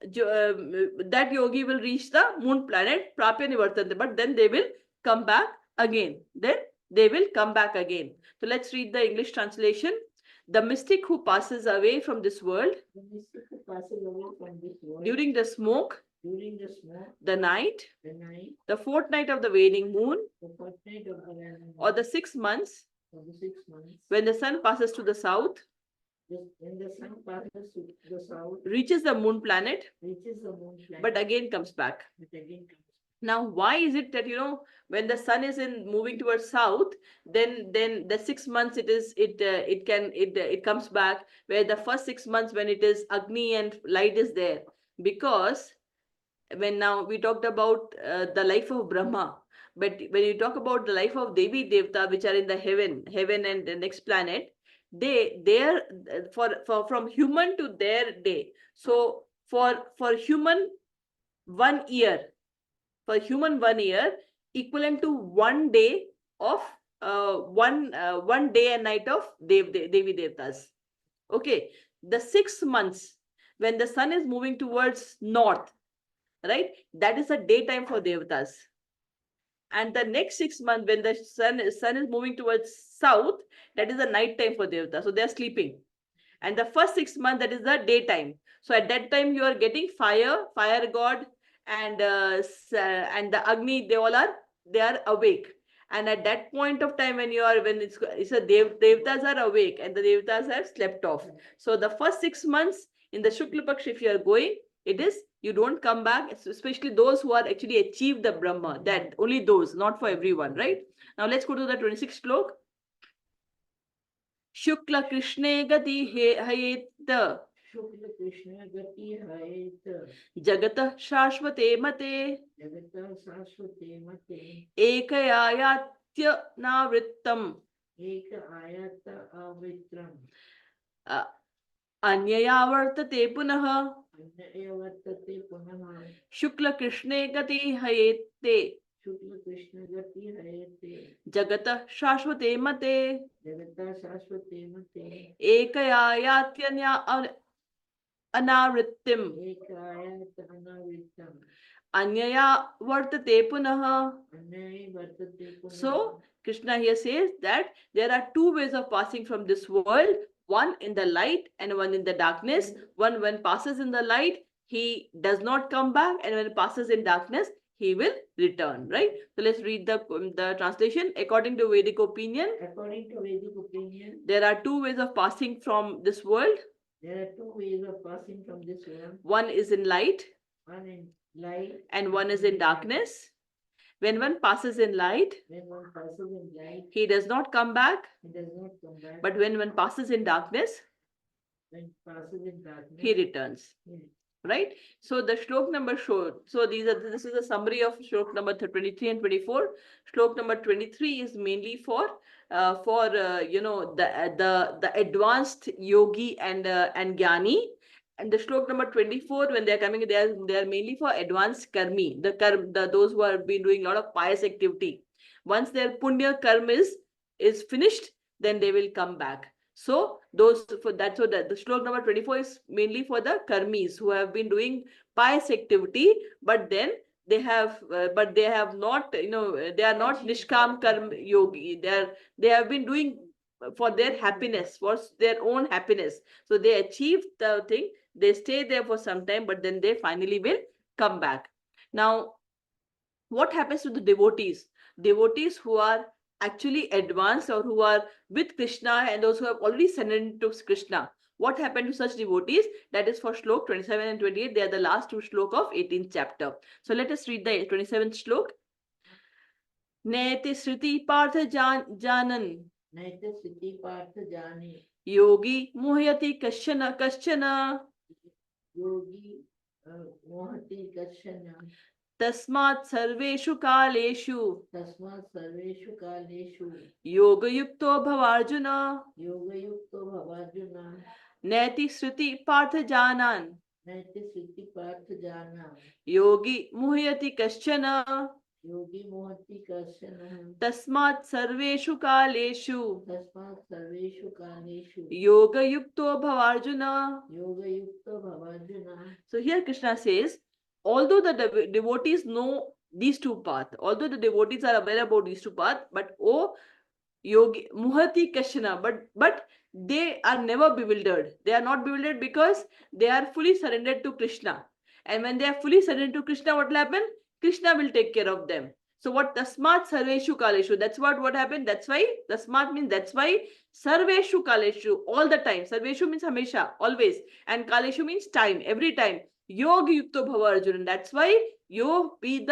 That yogi will reach the moon planet, Prapya Nivartante, but then they will come back again. So let's read the English translation. The mystic who passes away from this world during the smoke, the night, the fortnight of the waning moon, or the 6 months, when the sun passes to the south, when the sun passes to the south, reaches the moon planet, but again comes back. Now, why is it that, when the sun is moving towards south, then the 6 months it comes back, where the first 6 months when it is Agni and light is there? Because when now we talked about the life of Brahma, but when you talk about the life of Devi Devta, which are in the heaven and the next planet, they're from human to their day. So for human 1 year, equivalent to 1 day of one day and night of Devi Devtas. Okay, the 6 months when the sun is moving towards north, right? That is the daytime for Devatas. And the next 6 months, when the sun is moving towards south, that is the night time for Devatas. So they are sleeping. And the first 6 months, that is the daytime. So at that time, you are getting fire god, and and the Agni, they are awake. And at that point of time, when it's a Devatas are awake and the Devatas have slept off. So the first 6 months in the Shukla Paksh, if you are going, it is you don't come back, especially those who are actually achieved the Brahma. That only those, not for everyone, right? Now let's go to the 26th slok. शुक्ल कृष्णे गति हयेत शुक्ल कृष्ण गति हयेत जगतः शाश्वते मते जगतः शाश्वते मते एकयायात्यनावृत्तम् एक आयत आवृत्रम् अन्यया वर्तते पुनः अन्य वर्तते पुनः शुक्ल कृष्णे गति हयेते शुक्ल कृष्ण गति हयेते जगतः शाश्वते मते जगतः शाश्वते मते एकयायात्यन्या अनावृत्तिम् एक आयत अनावृत्तम् अन्यया वर्तते पुनः. अन्य वर्तते पुनः. So Krishna here says that there are two ways of passing from this world, one in the light and one in the darkness. One when passes in the light, he does not come back, and when passes in darkness, he will return, right? So let's read the translation. According to Vedic opinion, there are two ways of passing from this world. There are two ways of passing from this world. One is in light, One in light, and one is in darkness. When one passes in light, he does not come back. But when one passes in darkness, he returns. Right? So the shlok number showed. So this is a summary of shlok number 23 and 24. Shlok number 23 is mainly for the advanced yogi and jnani. And the shlok number 24, when they are coming, they are mainly for advanced karmi, those who have been doing a lot of pious activity. Once their punya karma is finished, then they will come back. So the shlok number 24 is mainly for the karmis who have been doing pious activity, but then they have not, they are not nishkam karma yogi. They have been doing for their happiness, for their own happiness. So they achieve the thing. They stay there for some time, but then they finally will come back. Now, what happens to the devotees? Devotees who are actually advanced or who are with Krishna and those who have already surrendered to Krishna. What happened to such devotees? That is for shlok 27 and 28. They are the last two shlok of 18th chapter. So let us read the 27th shlok. Neti sriti partha janan. Neti sriti partha jani. Yogi muhyati kaschana. Yogi mohati kashana. तस्मात् सर्वेषु कालेषु योगयुक्तो भवार्जुन नैति श्रुति पार्थ जानान् योगी मुह्यति कश्चन तस्मात् सर्वेषु कालेषु योगयुक्तो भवार्जुन. So here Krishna says, although the devotees know these two paths, although the devotees are aware about these two paths, but yogi muhati kashana, but they are never bewildered. They are not bewildered because they are fully surrendered to Krishna. And when they are fully surrendered to Krishna, what will happen? Krishna will take care of them. So what tasmat sarveshu kaleshu, that's what happened. That's why tasmat means that's why sarveshu kaleshu, all the time. Sarveshu means hamesha, always, and kaleshu means time, every time. Yoga yukto bhava Arjuna. That's why you be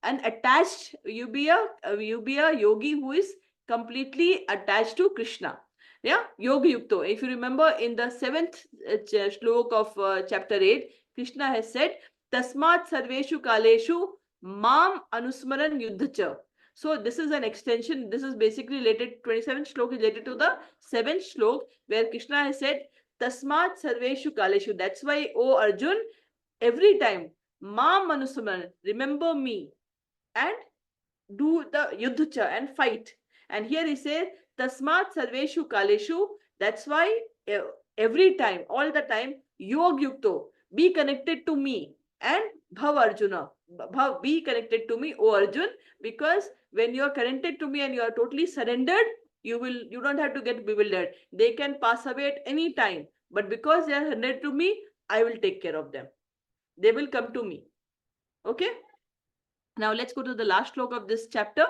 an attached, you be a yogi who is completely attached to Krishna. Yeah, yoga yukto. If you remember in the 7th shlok of chapter 8, Krishna has said, Tasmat sarveshu kaleshu mam anusmaran yuddhacha. So this is an extension. This is basically related, 27th shlok is related to the 7th shlok, where Krishna has said, Tasmat sarveshu kaleshu. That's why, O Arjun, every time, mam anusmaran, remember me and do the yuddhacha and fight. And here he says, Tasmat sarveshu kaleshu. That's why every time, all the time, yog yukto, be connected to me. And Bhav Arjuna. Bhav, be connected to me, O Arjun, because when you are connected to me and you are totally surrendered, you don't have to get bewildered. They can pass away at any time. But because they are surrendered to me, I will take care of them. They will come to me. Okay? Now let's go to the last slok of this chapter.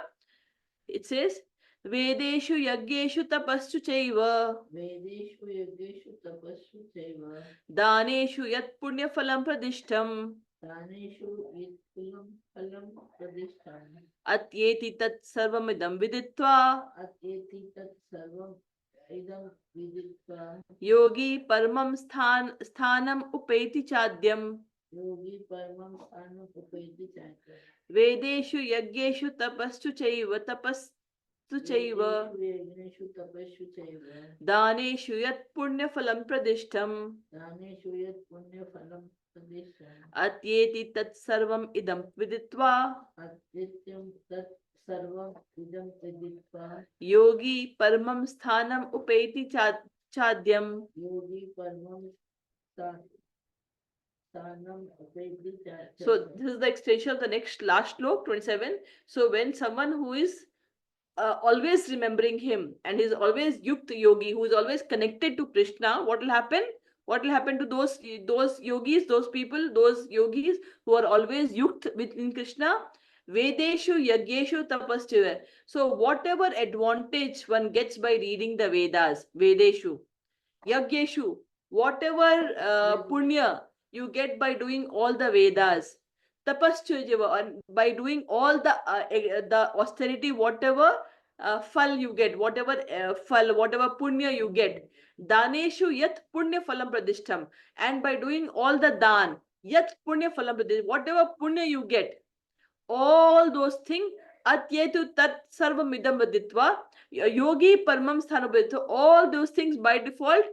It says, Vedeshu Yaggeshu Tapassu Chaiva Vedeshu yaggeshu tapassu chaiva Daneshu Yat Punya Phalam Pradishtam daneshu yitkulam phalam pradishtam Atyeti Tat Sarvamidam Viditva atyeti tat sarvam idam viditva Yogi Paramam Sthanam Upeti Chadyam yogi paramam sthanam upayati chakra. Vedeshu Yaggeshu Tapassu Chaiva Vedeshu yagneshu tapassu chaiva Daneshu Yat Punya Phalam Pradishtam daneshu yat punya phalam pradishtam Atyeti Tat Sarvam Idam Viditva atyam tat sarvam idam viditva Yogi Paramam Sthanam Upeti Chadyam. yogi paramam sthanam upayati chakra. So this is the extension of the next last slok 27. So when someone who is always remembering him and is always yukta yogi, who is always connected to Krishna, what will happen? What will happen to those yogis, those people, those yogis who are always yukt within Krishna? Vedeshu Yagyeshu Tapasya. So whatever advantage one gets by reading the Vedas, Vedeshu, Yagyeshu, whatever punya you get by doing all the Vedas, Tapasya, by doing all the austerity, whatever phal you get, whatever phal, whatever punya you get, Daneshu Yat Punya Phalam Pradishtam, and by doing all the dan, Yat Punya Phalam Pradishtam, whatever punya you get, all those things, Atyetu Tat Sarvamidam Vaditva, Yogi Paramam Sthanabhiditva, all those things by default,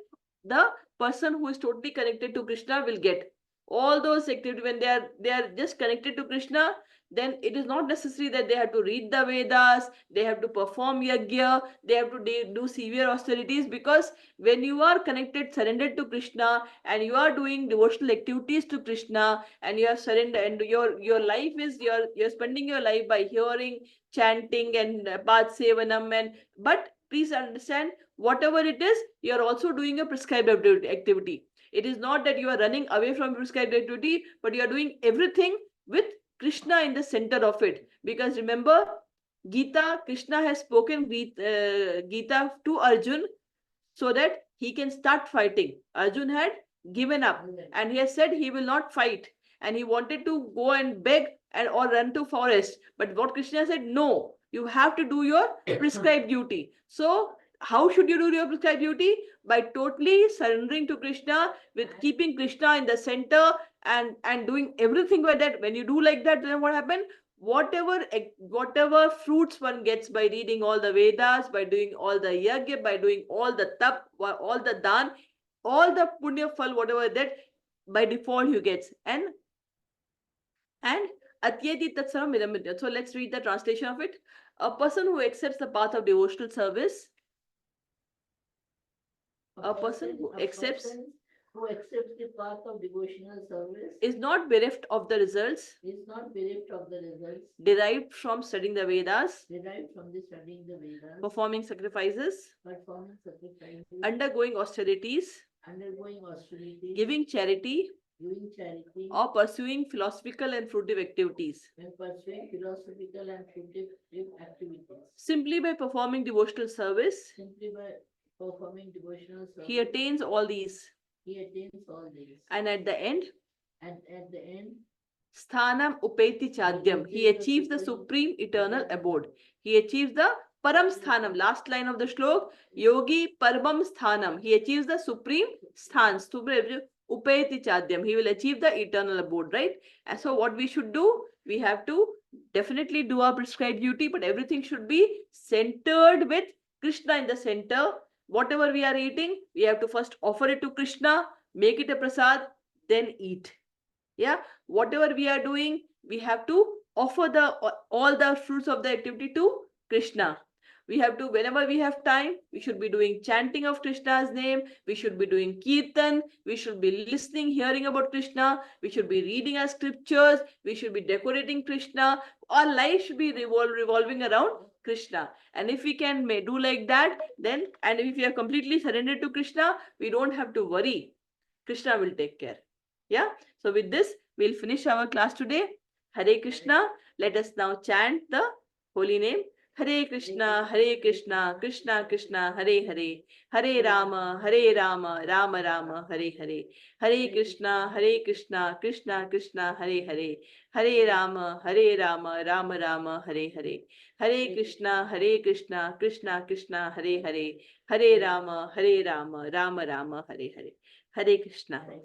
the person who is totally connected to Krishna will get. All those activities, when they are just connected to Krishna, then it is not necessary that they have to read the Vedas, they have to perform yajna, they have to do severe austerities, because when you are connected, surrendered to Krishna, and you are doing devotional activities to Krishna, and you have surrendered, and your life is you're spending your life by hearing, chanting, and path sevanam, and but please understand, whatever it is, you are also doing a prescribed activity. It is not that you are running away from prescribed activity, but you are doing everything with Krishna in the center of it. Because remember, Gita, Krishna has spoken Gita to Arjun so that he can start fighting. Arjun had given up and he has said he will not fight, and he wanted to go and beg and or run to forest. But what Krishna said, no, you have to do your prescribed duty. So how should you do your prescribed duty? By totally surrendering to Krishna, with keeping Krishna in the center, and doing everything by that. When you do like that, then what happened? Whatever fruits one gets by reading all the Vedas, by doing all the yajna, by doing all the tap, all the dan, all the punya phal, whatever that, by default you gets. And atyeti tatsaram idam vidyat. So let's read the translation of it. A person who accepts the path of devotional service, a person who accepts the path of devotional service is not bereft of the results is not bereft of the results derived from studying the Vedas, derived from the studying the Vedas, performing sacrifices, performing sacrifices, undergoing austerities, undergoing austerity, giving charity, or pursuing philosophical and fruitive activities. and pursuing philosophical and fruitive activities. Simply by performing devotional service, Simply by performing devotional service, he attains all these. he attains all these. And at the end, Sthanam Upeti Chadyam, he achieves the supreme eternal abode. He achieves the Param Sthanam, last line of the shlok, Yogi Paramam Sthanam. He achieves the supreme sthan, Upeti Chadyam. He will achieve the eternal abode, right? And so what we should do? We have to definitely do our prescribed duty, but everything should be centered with Krishna in the center. Whatever we are eating, we have to first offer it to Krishna, make it a prasad, then eat. Yeah, whatever we are doing, we have to offer all the fruits of the activity to Krishna. We have to, whenever we have time, we should be doing chanting of Krishna's name. We should be doing kirtan. We should be listening, hearing about Krishna. We should be reading our scriptures. We should be decorating Krishna. Our life should be revolving around Krishna. And if we can do like that, then, and if we are completely surrendered to Krishna, we don't have to worry. Krishna will take care. Yeah. So with this, we'll finish our class today. Hare Krishna. Let us now chant the holy name. Hare Krishna, Krishna Krishna, Hare Hare, Hare Rama, Rama Rama, Hare Hare, Hare Krishna, Krishna Krishna, Hare Hare, Hare Rama, Rama Rama, Hare Hare, Hare Krishna, Krishna Krishna, Hare Hare, Hare Rama, Rama Rama, Hare Hare, Hare Krishna.